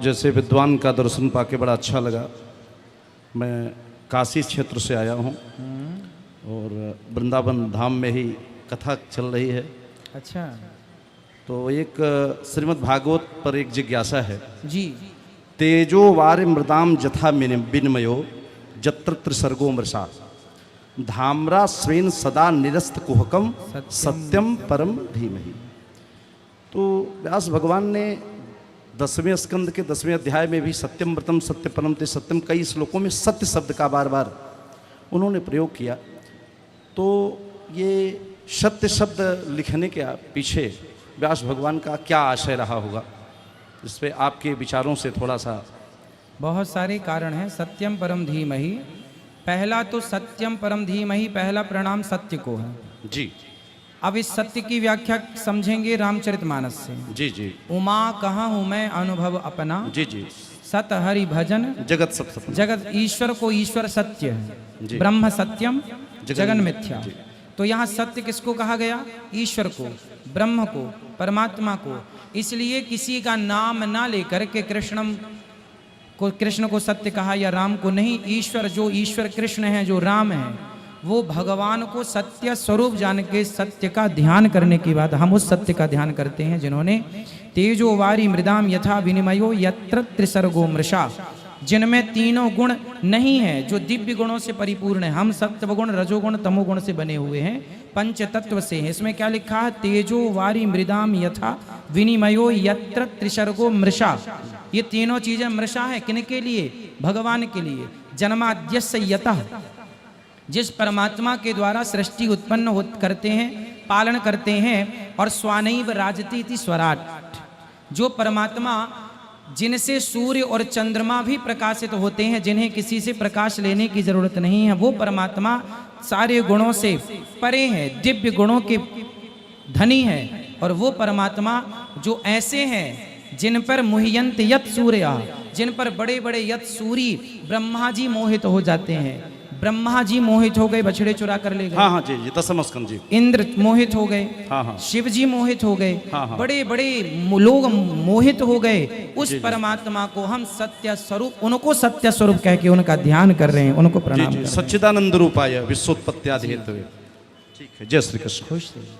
जैसे विद्वान का दर्शन पाके बड़ा अच्छा लगा। मैं काशी क्षेत्र से आया हूँ और वृंदावन धाम में ही कथा चल रही है। अच्छा तो एक श्रीमद् भागवत पर एक जिज्ञासा है जी। तेजो वारि मृदाम जथा विनिमयो जत्र त्रिसर्गो मृषा धाम्रा स्वेन सदा निरस्त कुहकम सत्यम परम धीमहि। तो व्यास भगवान ने 10वें स्कंद के 10वें अध्याय में भी सत्यम व्रतम सत्य परम ते सत्यम कई श्लोकों में सत्य शब्द का बार बार उन्होंने प्रयोग किया। तो ये सत्य शब्द लिखने के पीछे व्यास भगवान का क्या आशय रहा होगा, इस पर आपके विचारों से थोड़ा सा। बहुत सारे कारण हैं। सत्यम परम धीमहि, पहला तो सत्यम परम धीमहि पहला प्रणाम सत्य को है जी। अब इस सत्य की व्याख्या समझेंगे रामचरितमानस से। जी जी। उमा कहाँ हूँ मैं अनुभव अपना, जी जी। सत हरि भजन जगत सब सत्य। जगत ईश्वर को ईश्वर सत्य है, जी। ब्रह्म सत्यम जगन मिथ्या। जी। तो यहाँ सत्य किसको कहा गया? ईश्वर को, ब्रह्म को, परमात्मा को। इसलिए किसी का नाम ना लेकर के कृष्ण को सत्य कहा या राम को नहीं। ईश्वर जो ईश्वर कृष्ण है, जो राम है, वो भगवान को सत्य स्वरूप जान के सत्य का ध्यान करने की बात हम उस सत्य का ध्यान करते हैं जिन्होंने तेजो वारी मृदाम यथा विनिमयो यत्र त्रिसर्गो मृषा, जिनमें तीनों गुण नहीं है, जो दिव्य गुणों से परिपूर्ण है। हम सत्वगुण रजोगुण तमोगुण से बने हुए हैं, पंच तत्व से हैं। इसमें क्या लिखा है? तेजो वारी मृदाम यथा विनिमयो यत्र त्रिसर्गो मृषा। ये तीनों चीजें मृषा है किनके लिए? भगवान के लिए। जन्माद्यस्य यतः, जिस परमात्मा के द्वारा सृष्टि उत्पन्न करते हैं, पालन करते हैं, और स्वानैव राजतीति स्वराट, जो परमात्मा जिनसे सूर्य और चंद्रमा भी प्रकाशित होते हैं, जिन्हें किसी से प्रकाश लेने की जरूरत नहीं है, वो परमात्मा सारे गुणों से परे है, दिव्य गुणों के धनी है। और वो परमात्मा जो ऐसे हैं जिन पर मुह्यंत यत सूर्य, जिन पर बड़े बड़े यत सूरी ब्रह्मा जी मोहित हो जाते हैं। ब्रह्मा जी मोहित हो गए, बछड़े चुरा कर ले गए। हाँ हाँ जी जी। 10वां स्कंद जी। इंद्र मोहित हो गए। हाँ हाँ। शिव जी मोहित हो गए। हाँ हाँ। बड़े बड़े लोग मोहित हो गए। उस परमात्मा को हम सत्य स्वरूप, उनको सत्य स्वरूप कह के उनका ध्यान कर रहे हैं, उनको प्रणाम कर रहे हैं। सच्चिदानंद रूपाय विश्वोत्पत्त्यादि हेतवे। ठीक है। जय श्री कृष्ण। खुश रहिए।